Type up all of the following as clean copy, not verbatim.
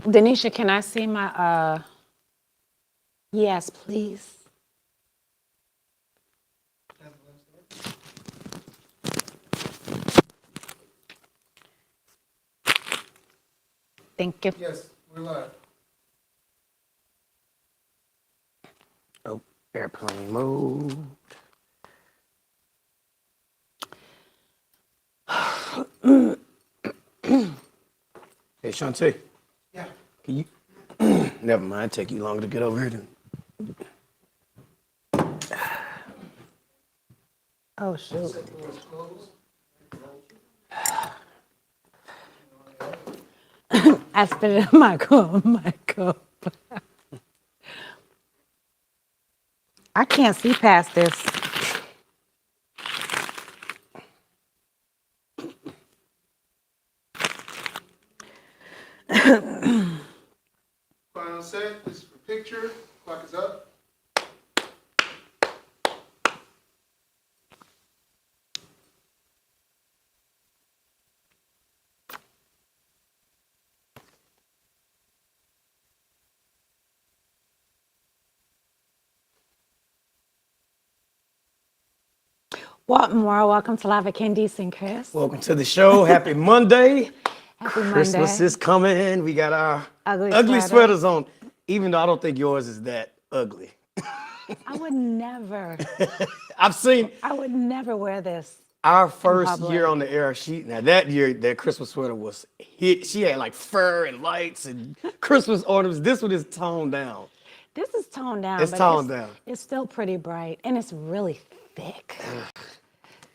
Denisha, can I see my, yes, please. Thank you. Yes, we're live. Oh, airplane mode. Hey, Shantae. Yeah. Can you? Never mind. Take you longer to get over here. Than... Oh, shoot. Set doors closed. I spit it in my cup. I can't see past this. Final set. This is for picture. Clock is up. Welcome to Live with Candice and Kris. Welcome to the show. Happy Monday. Happy Christmas Monday. is coming. We got our Ugly sweaters on. Even though I don't think yours is that ugly. I would never. I've seen I would never wear this. our first public. year on the air. That year, that Christmas sweater was hit. She had like fur and lights and Christmas ornaments. This one is toned down. This is toned down. It's but toned down. It's still pretty bright and it's really thick.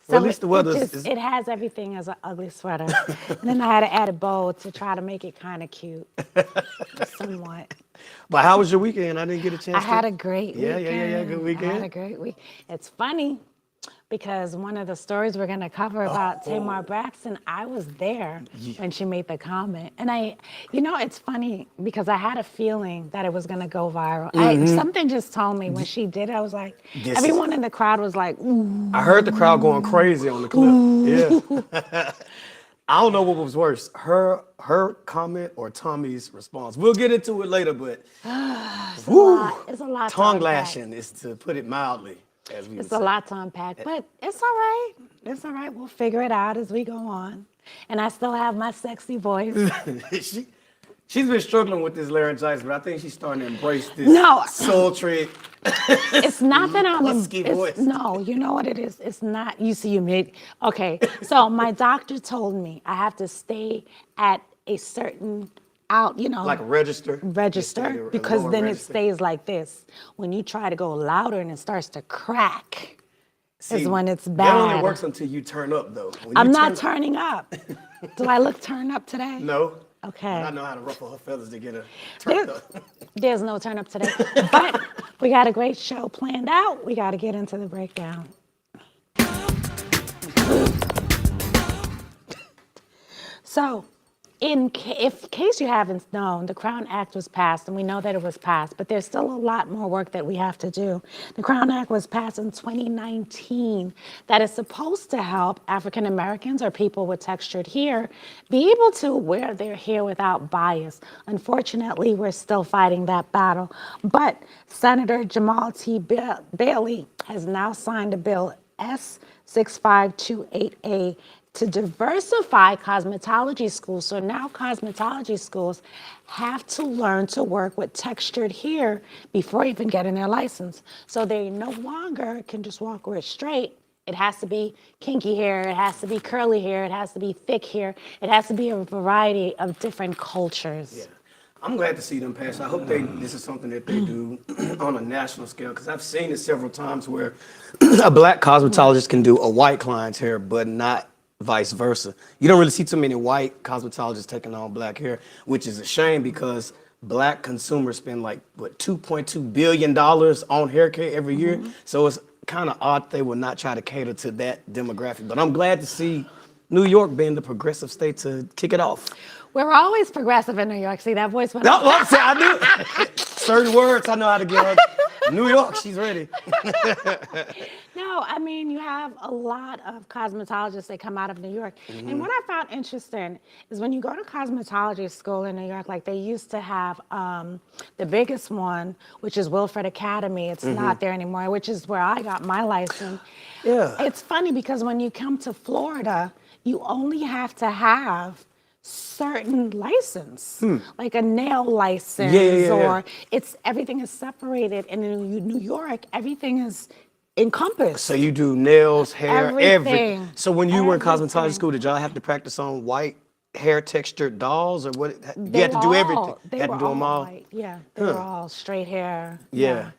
Well, at least the weather is. It has everything as an ugly sweater. And then I had to add a bow to try to make it kind of cute. Somewhat. But how was your weekend? I didn't get a chance. I had a great weekend. Yeah. Good weekend. I had a great week. It's funny because one of the stories we're going to cover about Tamar Braxton, I was there when she made the comment. And it's funny because I had a feeling that it was going to go viral. Something just told me when she did it, I was like, everyone in the crowd was like, ooh. I heard the crowd going crazy on the clip. Yeah. I don't know what was worse, her comment or Tommy's response. We'll get into it later, but It's a lot. Tongue lashing is, to put it mildly, as we would It's say. a lot to unpack, but it's all right. It's all right. We'll figure it out as we go on. And I still have my sexy voice. She's been struggling with this laryngitis, but I think she's starting to embrace this sultry. It's not that I'm husky voice. No, you know what it is? It's not, you made, okay. So my doctor told me I have to stay at a certain Like register, because then it stays like this. When you try to go louder and it starts to crack, is when it's bad. That only works until you turn up, though. I'm not turning up. Do I look turned up today? No. Okay. I know how to ruffle her feathers to get her turned up. There's no turn up today. But we got a great show planned out. We got to get into the breakdown. So, in case you haven't known, the Crown Act was passed, and we know that it was passed, but there's still a lot more work that we have to do. The Crown Act was passed in 2019 that is supposed to help African Americans or people with textured hair be able to wear their hair without bias. Unfortunately, we're still fighting that battle. But Senator Jamal T. Bailey has now signed a bill S6528A to diversify cosmetology schools. So now cosmetology schools have to learn to work with textured hair before even getting their license. So they no longer can just walk with it straight. It has to be kinky hair, it has to be curly hair, it has to be thick hair, it has to be a variety of different cultures. Yeah. I'm glad to see them pass. I hope this is something that they do on a national scale, because I've seen it several times where a black cosmetologist can do a white client's hair, but not vice versa. You don't really see too many white cosmetologists taking on black hair, which is a shame because black consumers spend like, $2.2 billion on hair care every year. So it's kind of odd they would not try to cater to that demographic. But I'm glad to see New York being the progressive state to kick it off. We're always progressive in New York. See, that voice went No, up. I knew certain words I know how to get her. New York, she's ready. No, I mean, you have a lot of cosmetologists that come out of New York. And what I found interesting is when you go to cosmetology school in New York, like they used to have the biggest one, which is Wilfred Academy. It's not there anymore, which is where I got my license. Yeah. It's funny because when you come to Florida, you only have to have certain license, like a nail license, Yeah. or everything is separated. And in New York, everything is encompassed. So you do nails, hair, Everything. So when you were in cosmetology Everything. school, did y'all have to practice on white hair textured dolls, or what? You They had to were do all- everything. They You had were to do them all. white. Yeah, they were all straight hair. Yeah.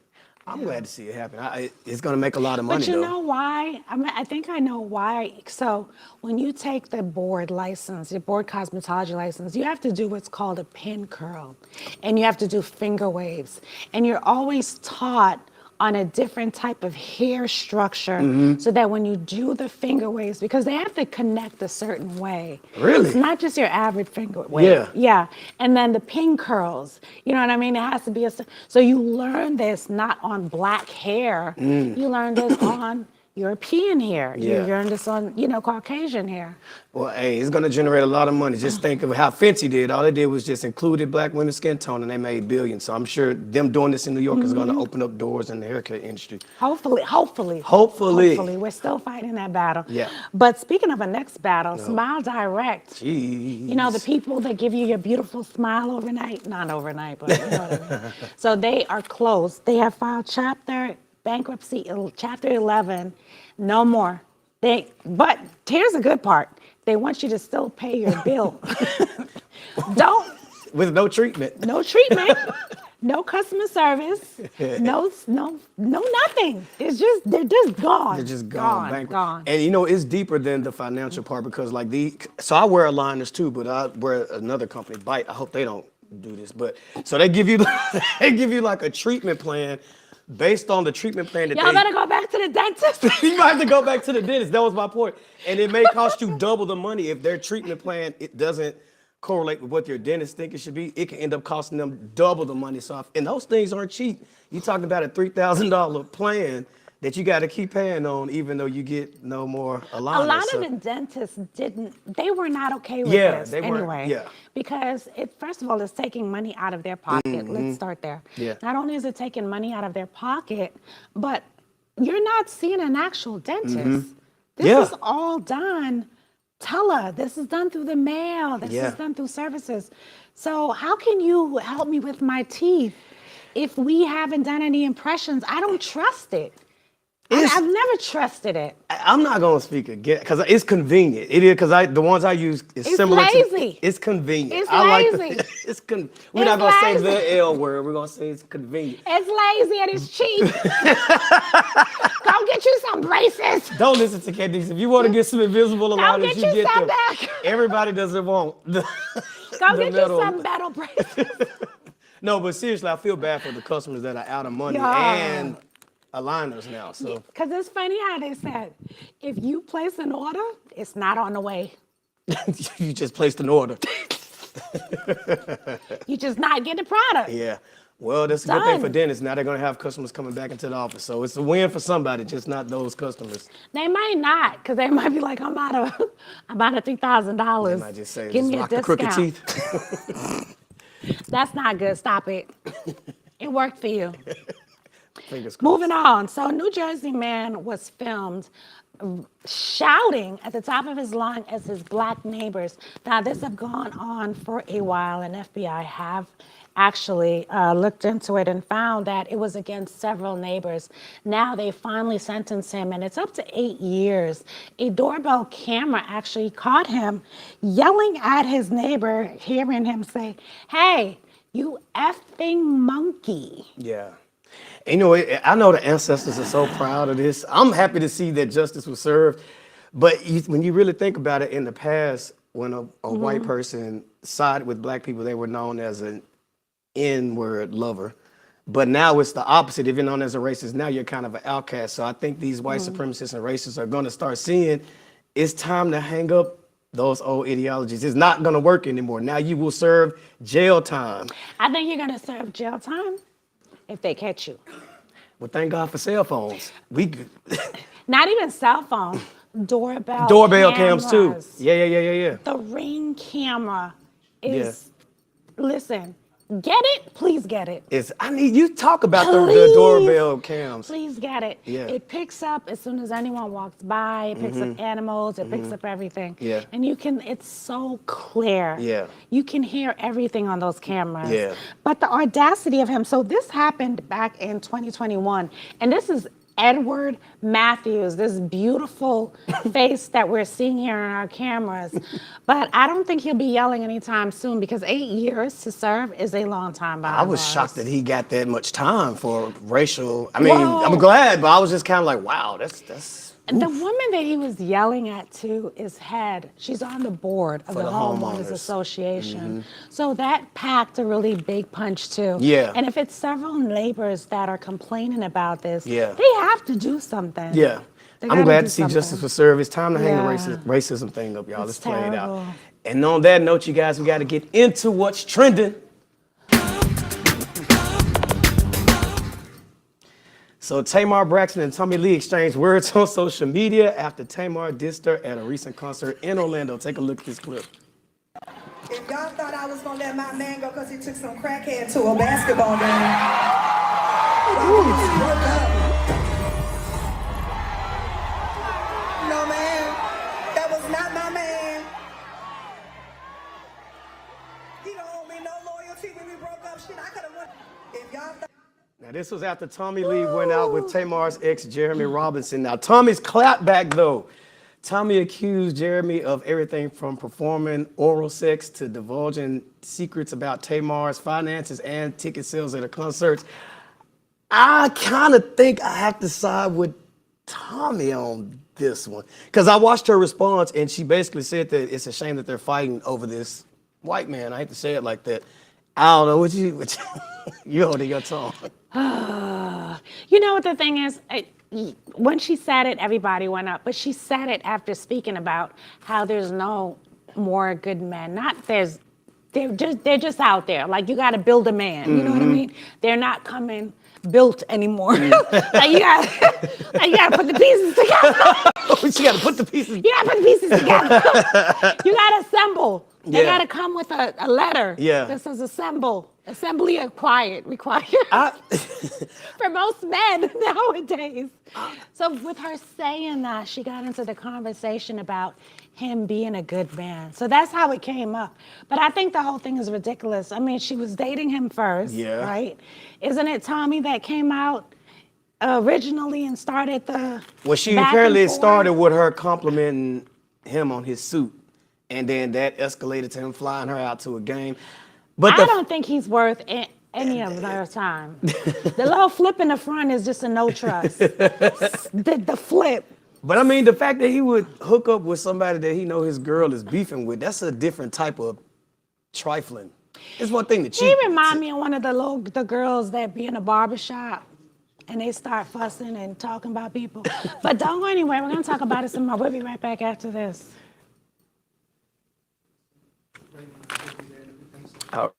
I'm glad to see it happen. It's going to make a lot of money, But you though. know why? I mean, I think I know why. So when you take the board license, your board cosmetology license, you have to do what's called a pin curl, and you have to do finger waves, and you're always taught on a different type of hair structure, so that when you do the finger waves, because they have to connect a certain way. Really? It's not just your average finger wave. Yeah. Yeah. And then the pin curls, you know what I mean? It has to be so you learn this not on black hair. You learn this on European hair. Yeah. You learn this on, Caucasian hair. Well, hey, it's going to generate a lot of money. Just think of how Fenty did. All they did was just included black women's skin tone, and they made billions. So I'm sure them doing this in New York is going to open up doors in the haircut industry. Hopefully. Hopefully. We're still fighting that battle. Yeah. But speaking of a next battle, Smile Direct. Jeez. You know, the people that give you your beautiful smile overnight, not overnight, but you know what I mean. So they are closed. They have filed bankruptcy, chapter 11, no more. But here's the good part. They want you to still pay your bill. With no treatment. No treatment, no customer service, no nothing. They're just gone. They're just gone. Gone. And it's deeper than the financial part, because like so I wear aligners too, but I wear another company, Bite. I hope they don't do this, but so they give you like a treatment plan based on the treatment plan that Y'all better go back to the dentist. You might have to go back to the dentist. That was my point. And it may cost you double the money if their treatment plan doesn't correlate with what your dentist think it should be. It can end up costing them double the money. And those things aren't cheap. You're talking about a $3,000 plan that you got to keep paying on, even though you get no more aligners. A lot of the dentists they were not okay with this they weren't. anyway. Yeah. Because first of all, it's taking money out of their pocket. Let's start there. Yeah. Not only is it taking money out of their pocket, but you're not seeing an actual dentist. This is all done this is done through the mail. This is done through services. So how can you help me with my teeth if we haven't done any impressions? I don't trust it. I've never trusted it. I'm not gonna speak again because it's convenient. It is because the ones I use is It's similar lazy. to. It's convenient. It's lazy. We're not gonna say lazy. the L word. We're gonna say it's convenient. It's lazy and it's cheap. Go get you some braces. Don't listen to Candice. If you want to get some invisible aligners, get you you get some them. back. Everybody doesn't want the Go the get metal. you some metal braces. No, but seriously, I feel bad for the customers that are out of money Yeah. and aligners now. So Because it's funny how they said, if you place an order, it's not on the way. you just placed an order. You just not get the product. Yeah. Well, that's a good thing for Done. dentists. Now they're going to have customers coming back into the office. So it's a win for somebody, just not those customers. They might not, because they might be like, I'm out of $3,000. They might just say, Give just me a rock the crooked discount. teeth. That's not good. Stop it. It worked for you. Fingers crossed. Moving on. So a New Jersey man was filmed shouting at the top of his lungs as his black neighbors. Now, this has gone on for a while, and FBI have actually looked into it and found that it was against several neighbors. Now they finally sentenced him, and it's up to 8 years. A doorbell camera actually caught him yelling at his neighbor, hearing him say, "Hey, you effing monkey." Yeah. And, I know the ancestors are so proud of this. I'm happy to see that justice was served. But when you really think about it, in the past, when a white person sided with black people, they were known as an N-word lover. But now it's the opposite. If you're known as a racist, now you're kind of an outcast. So I think these white supremacists and racists are going to start seeing it's time to hang up those old ideologies. It's not going to work anymore. Now you will serve jail time. I think you're going to serve jail time if they catch you. Well, thank God for cell phones. Not even cell phone, doorbell Doorbell cams too. cameras. Yeah. The Ring camera Yeah. is, listen, get it? Please get it. It's I need you to talk about the Please, doorbell cams. please get it. Yeah. It picks up as soon as anyone walks by. It picks up animals. It picks up everything. Yeah. And it's so clear. Yeah. You can hear everything on those cameras. Yeah. But the audacity of him. So this happened back in 2021, and this is Edward Matthews, this beautiful face that we're seeing here on our cameras. But I don't think he'll be yelling anytime soon because 8 years to serve is a long time behind I was bars. shocked that he got that much time for racial. I mean, Whoa. I'm glad, but I was just kind of like, wow, that's. And the woman that he was yelling at too is head. She's on the board of For the the Homeowners homeowners. Association. So that packed a really big punch too. Yeah. And if it's several neighbors that are complaining about this, Yeah. they have to do something. Yeah. They I'm gotta glad do to see something. justice for serve. It's time to hang Yeah. the racism thing up, y'all. It's Let's play it out. terrible. And on that note, you guys, we got to get into what's trending. So Tamar Braxton and Tommy Lee exchanged words on social media after Tamar dissed her at a recent concert in Orlando. Take a look at this clip. If y'all thought I was gonna let my man go because he took some crackhead to a basketball game, no man, that was not my man. He don't owe me no loyalty when we broke up. Shit, I could have won. If y'all thought. Now, this was after Tommy Lee went out with Tamar's ex, Jeremy Robinson. Now, Tommy's clapped back, though. Tommy accused Jeremy of everything from performing oral sex to divulging secrets about Tamar's finances and ticket sales at her concerts. I kind of think I have to side with Tommy on this one. Because I watched her response, and she basically said that it's a shame that they're fighting over this white man. I hate to say it like that. I don't know what you holding your tongue. You know what the thing is? When she said it, everybody went up. But she said it after speaking about how there's no more good men. They're just out there. Like, you got to build a man. You know what I mean? They're not coming built anymore. like you gotta put the pieces together. She got to put the pieces. You gotta put the pieces together. You gotta assemble. They Yeah. gotta come with a letter Yeah. that says assemble. Assembly required. For most men nowadays. So with her saying that, she got into the conversation about him being a good man. So that's how it came up. But I think the whole thing is ridiculous. I mean, she was dating him first, Yeah. right? Isn't it Tommy that came out originally and started the Well, she back and apparently forth? started with her complimenting him on his suit. And then that escalated to him flying her out to a game. But I don't think he's worth any of their time. The little flip in the front is just a no trust. the flip. But I mean, the fact that he would hook up with somebody that he know his girl is beefing with, that's a different type of trifling. It's one thing to cheat. He remind me of one of the girls that be in a barbershop and they start fussing and talking about people. But don't go anywhere. We're gonna talk about it some more. We'll be right back after this. Oh.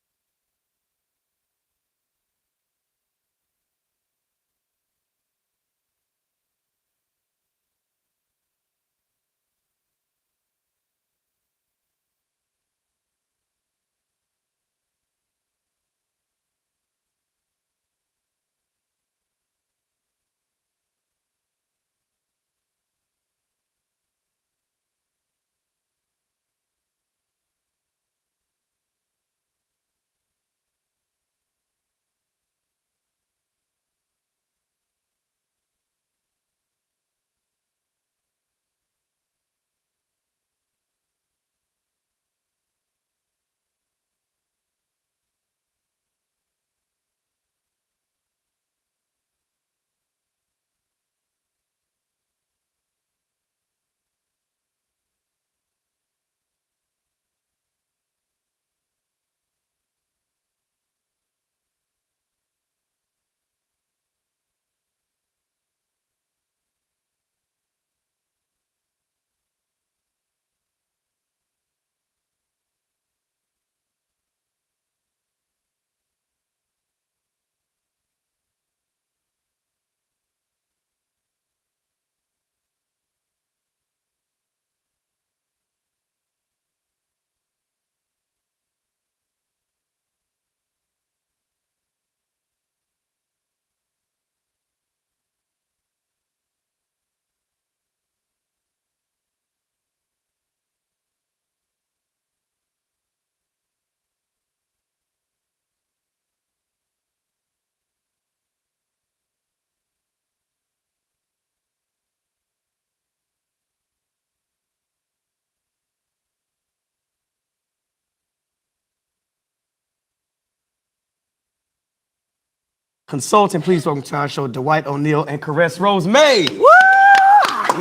Consultant. Please welcome to our show, Dwight O'Neal and Caress Rose May. Woo!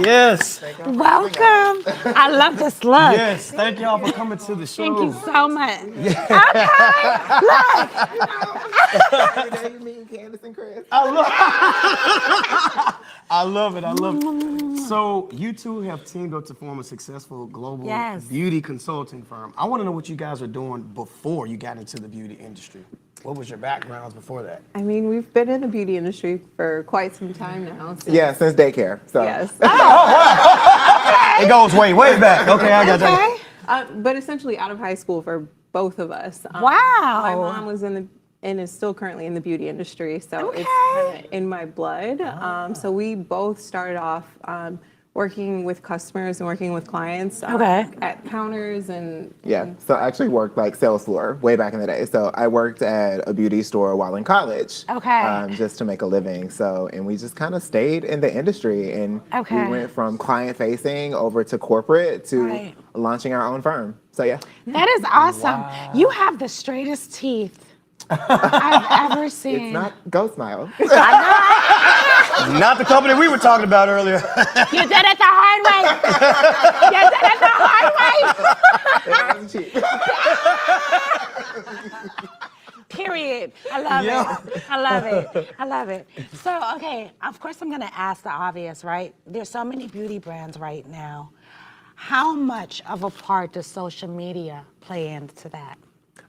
Yes. Welcome. I love this look. Yes. Thank y'all for coming to the show. Thank you so much. Okay, Today you meeting Candice and Kris. I love it. I love it. So you two have teamed up to form a successful global Yes. beauty consulting firm. I want to know what you guys were doing before you got into the beauty industry. What was your backgrounds before that? I mean, we've been in the beauty industry for quite some time now. Yeah, since daycare. So Yes. It goes way back. Okay, I got that. okay. But essentially out of high school for both of us. Wow. My mom was in the and is still currently in the beauty industry, so it's Okay. kinda in my blood. So we both started off working with customers and working with clients Okay. at counters and yeah, so I actually worked like sales floor way back in the day. So I worked at a beauty store while in college. Okay. Just to make a living. So, and we just kind of stayed in the industry, and Okay. we went from client facing over to corporate to Right. launching our own firm. So yeah. That is awesome. You have the straightest teeth I've ever seen. It's not Ghost Smile. Not the company we were talking about earlier. You did it the hard way. You did it the hard way. Period. I love it. I love it. I love it. So, okay, of course I'm going to ask the obvious, right? There's so many beauty brands right now. How much of a part does social media play into that?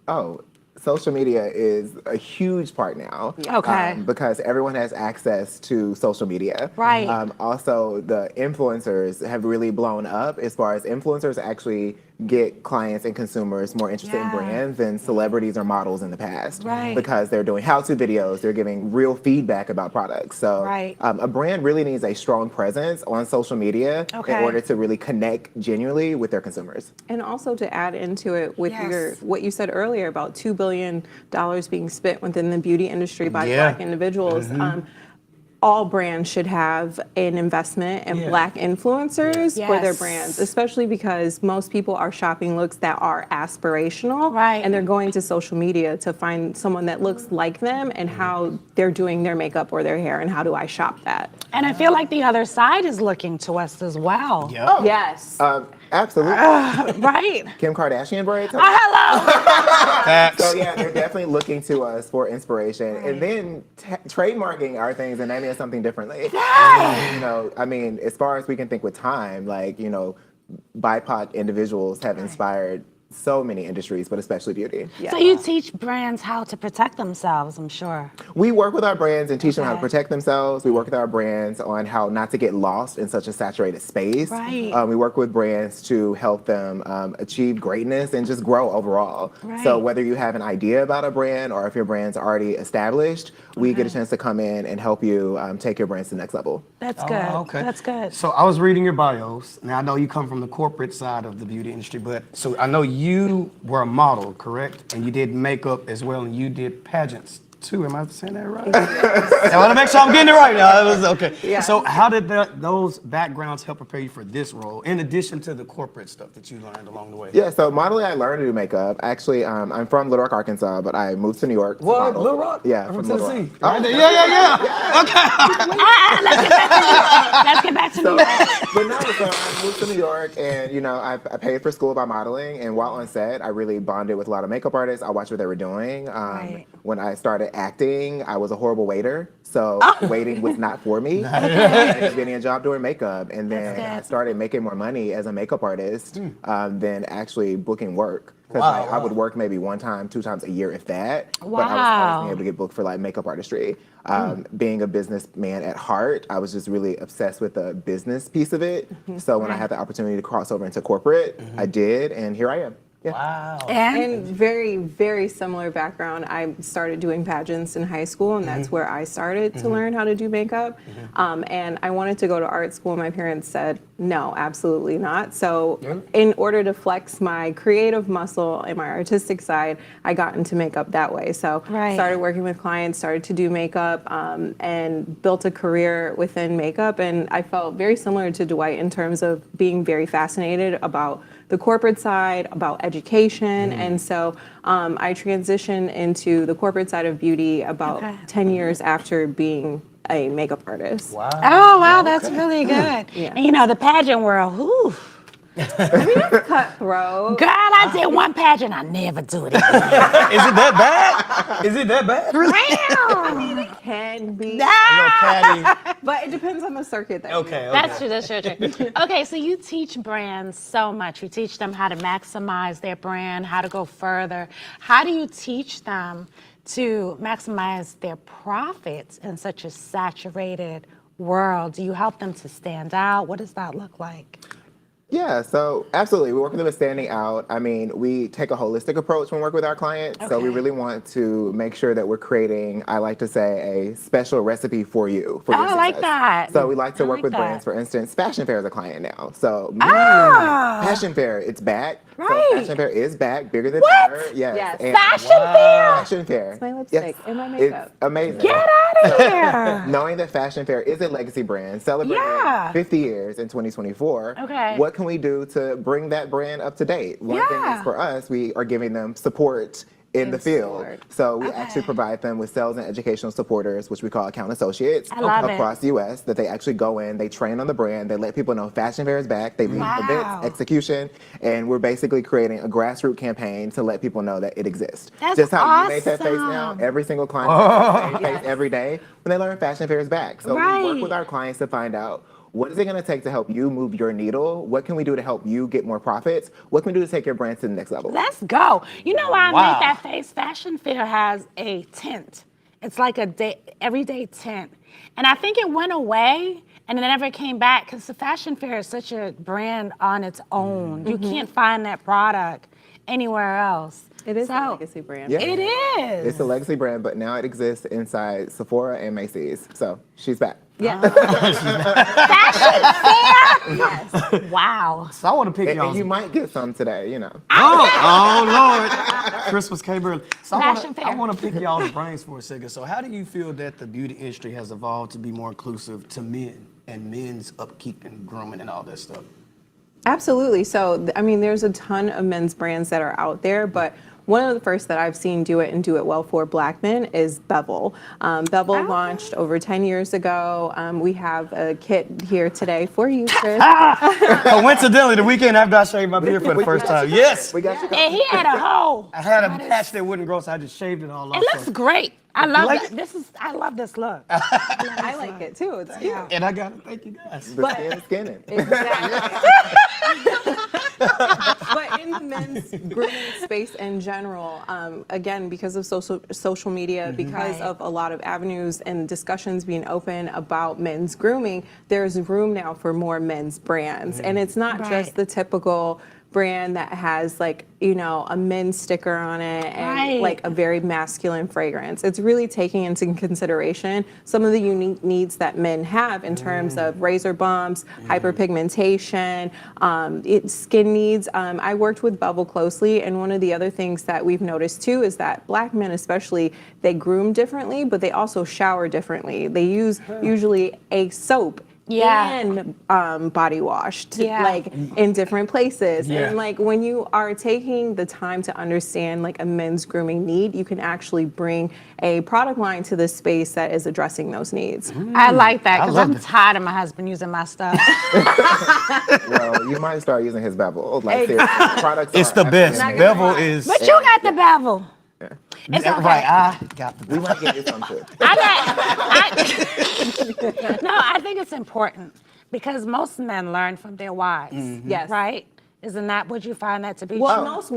Oh, social media is a huge part now. Okay. Because everyone has access to social media. Right. Also, the influencers have really blown up as far as influencers actually get clients and consumers more interested in Yeah. brands than celebrities or models in the past. Right. Because they're doing how-to videos, they're giving real feedback about products. So Right. a brand really needs a strong presence on social media Okay. in order to really connect genuinely with their consumers. And also to add into it with Yes. what you said earlier about $2 billion being spent within the beauty industry by Yeah. Black individuals. All brands should have an investment in Black influencers for their Yes. brands, especially because most people are shopping looks that are aspirational. Right. And they're going to social media to find someone that looks like them and how they're doing their makeup or their hair and how do I shop that. And I feel like the other side is looking to us as well. Yep. Yes. Absolutely. Right? Kim Kardashian braids. Hello. Facts. So yeah, they're definitely looking to us for inspiration, and then trademarking our things and naming it something differently. You know, I mean, as far as we can think with time, like BIPOC individuals have inspired so many industries, but especially beauty. So you teach brands how to protect themselves, I'm sure. We work with our brands and teach them how to Okay. protect themselves. We work with our brands on how not to get lost in such a saturated space. Right. We work with brands to help them achieve greatness and just grow overall. Right. So whether you have an idea about a brand or if your brand's already established, we get a chance to come in and help you take your brands to the next level. That's good. Oh, okay. That's good. So I was reading your bios. Now I know you come from the corporate side of the beauty industry, but so I know you were a model, correct? And you did makeup as well, and you did pageants too. Am I saying that right? I want to make sure I'm getting it right now. It was okay. Yeah. So how did those backgrounds help prepare you for this role, in addition to the corporate stuff that you learned along the way? Yeah, so modeling, I learned to do makeup. Actually, I'm from Little Rock, Arkansas, but I moved to New York. to What? model. Little Rock? Yeah, I'm from from Little Rock. Tennessee. Right there. Yeah. Okay. Let's get back to So, me. but no, so I moved to New York, and I paid for school by modeling. And while on set, I really bonded with a lot of makeup artists. I watched what they were doing. Right. When I started acting, I was a horrible waiter, so waiting was not for me. I ended up getting a job doing makeup, and then good. I started making more money as a makeup artist than actually booking work. Because Wow, I would work maybe 1 time, 2 times a year, if that. But I was Wow. always being able to get booked for like makeup artistry. Being a businessman at heart, I was just really obsessed with the business piece of it. So when I had the opportunity to cross over into corporate, I did, and here I am. Yeah. Wow. And very, very similar background. I started doing pageants in high school, and that's where I started to learn how to do makeup. And I wanted to go to art school. My parents said, no, absolutely not. So in order to flex my creative muscle and my artistic side, I got into makeup that way. So Right. started working with clients, started to do makeup, and built a career within makeup. And I felt very similar to Dwight in terms of being very fascinated about the corporate side, about education. And so I transitioned into the corporate side of beauty about 10 years after being a makeup artist. Wow. Oh, wow, that's really good. Yeah. And you know, the pageant world, whew. Cutthroat. Girl, I did one pageant, I never do it again. Is it that bad? Is it that bad? Damn. Can be, Patty. but it depends on the circuit that Okay, you're okay. That's true, that's true, true. Okay, so you teach brands so much. You teach them how to maximize their brand, how to go further. How do you teach them to maximize their profits in such a saturated world? Do you help them to stand out? What does that look like? Yeah, so absolutely. We work with them with standing out. I mean, we take a holistic approach when we work with our clients. So we Okay. really want to make sure that we're creating, I like to say, a special recipe for you. For your I like success. that. So we like to I work like with that. brands. For instance, Fashion Fair is a client now. So Ah! Fashion Fair, it's back. Right. So Fashion Fair is back, bigger than What? ever. Yes. Yes. And Fashion fair? Fashion Fair. my lipstick and my makeup. It's amazing. Get out of here. Knowing that Fashion Fair is a legacy brand, celebrating Yeah. 50 years in 2024, Okay. what can we do to bring that brand up to date? One thing Yeah. is for us, we are giving them support in the field. support. So we actually provide them with sales and educational supporters, which we call account associates, I love it. across the U.S. that they actually go in, they train on the brand, they let people know Fashion Fair is back, they lead Wow. events, execution, and we're basically creating a grassroots campaign to let people know that it exists. That's Just how you make that face now, awesome. every single client makes that face every day when they learn Fashion Fair is back. So we Right. work with our clients to find out what is it going to take to help you move your needle? What can we do to help you get more profits? What can we do to take your brand to the next level? Let's go. You know why I Wow. made that face? Fashion Fair has a tint. It's like a everyday tint. And I think it went away and it never came back because the Fashion Fair is such a brand on its own. You can't find that product anywhere else. It is a So, legacy brand. Yeah. It is. It's a legacy brand, but now it exists inside Sephora and Macy's. So she's back. Yeah. Yes. Wow. So I want to pick And y'all. you might get some today, you know. Oh Lord. Christmas came early. So Fashion I fair. want to pick y'all's brains for a second. So how do you feel that the beauty industry has evolved to be more inclusive to men and men's upkeep and grooming and all that stuff? Absolutely. So, I mean, there's a ton of men's brands that are out there, but one of the first that I've seen do it and do it well for Black men is Bevel. Bevel launched over 10 years ago. We have a kit here today for you, Kris. Coincidentally, the weekend after I shaved my beard for the first time. Yes. We got you. And he had a hole. I had a patch that wouldn't grow, so I just shaved it all off. It looks great. I love like that. I love this look. I like it too. It's cute. And I got to thank you guys. The skin is skinning. Exactly. But in the men's grooming space in general, again, because of social media, because Right. of a lot of avenues and discussions being open about men's grooming, there's room now for more men's brands. And it's not Right. just the typical brand that has like, you know, a men's sticker on it and Right. like a very masculine fragrance. It's really taking into consideration some of the unique needs that men have in terms of razor bumps, hyperpigmentation, skin needs. I worked with Bevel closely, and one of the other things that we've noticed too is that Black men especially, they groom differently, but they also shower differently. They use usually a soap Yeah. and body wash to, Yeah. like in different places. Yeah. And like when you are taking the time to understand like a men's grooming need, you can actually bring a product line to this space that is addressing those needs. I like that because love I'm that. tired of my husband using my stuff. Well, you might start using his Bevel. Like, seriously, products It's are the best. absolutely Bevel amazing. is But you got the bevel. It's okay. right. I got the We might get you some too. No, I think it's important because most men learn from their wives. Yes. Right? Isn't that, would you find that to be Well, true? most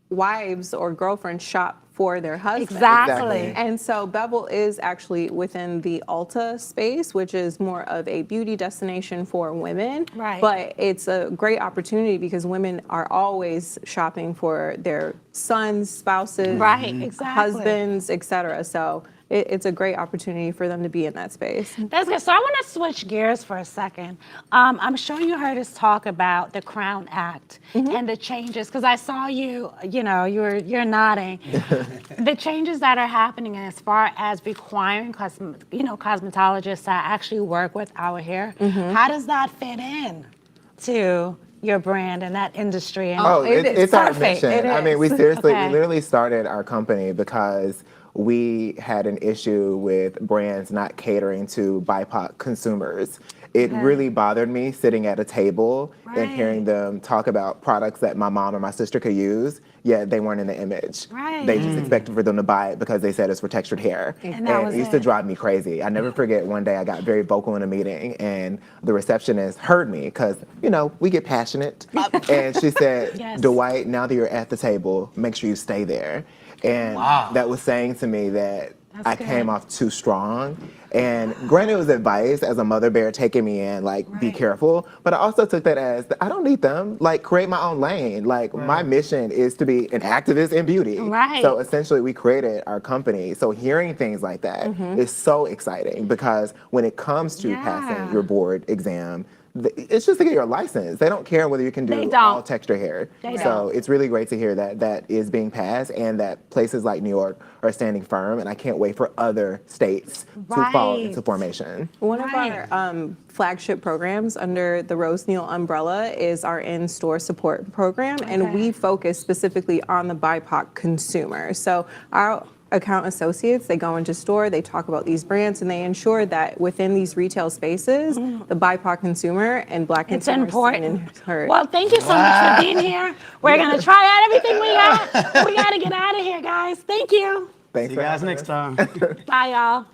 wives or girlfriends shop for their husbands. Exactly. Exactly. And so Bevel is actually within the Ulta space, which is more of a beauty destination for women. Right. But it's a great opportunity because women are always shopping for their sons, spouses, Right, exactly. husbands, etc. So it's a great opportunity for them to be in that space. That's good. So I want to switch gears for a second. I'm sure you heard us talk about the Crown Act and the changes, because I saw you, you know, you're nodding. The changes that are happening as far as requiring, cosmetologists to actually work with our hair. How does that fit in to, your brand and that industry. And Oh, it is it's our perfect. mission. It I mean, we is. seriously, Okay. we literally started our company because we had an issue with brands not catering to BIPOC consumers. It really bothered me sitting at a table and hearing Right. them talk about products that my mom or my sister could use, yet they weren't in the image. Right. They just expected for them to buy it because they said it's for textured hair. And that was it used to it. drive me crazy. I never forget one day I got very vocal in a meeting and the receptionist heard me because, you know, we get passionate. And she said, Yes. Dwight, now that you're at the table, make sure you stay there. And that was saying to me that That's I good. came off too strong. And granted, it was advice as a mother bear taking me in, like, be Right. careful. But I also took that as, I don't need them. Like, create my own lane. Like, my mission is to be an activist in beauty. Right. So essentially, we created our company. So hearing things like that is so exciting because when it comes to Yeah. passing your board exam, it's just to get your license. They don't care whether you can They do don't. all texture hair. They So don't. it's really great to hear that that is being passed and that places like New York are standing firm. And I can't wait for other states to fall into Right. formation. One of Right. our flagship programs under the Rose Neal umbrella is our in-store support program, and Okay. we focus specifically on the BIPOC consumer. So our account associates, they go into store, they talk about these brands, and they ensure that within these retail spaces, the BIPOC consumer and Black It's consumers are seen important. and heard. Well, thank you so much for being here. We're going to try out everything we got. We got to get out of here, guys. Thank you. Thanks See for you guys having next us. time. Bye, y'all.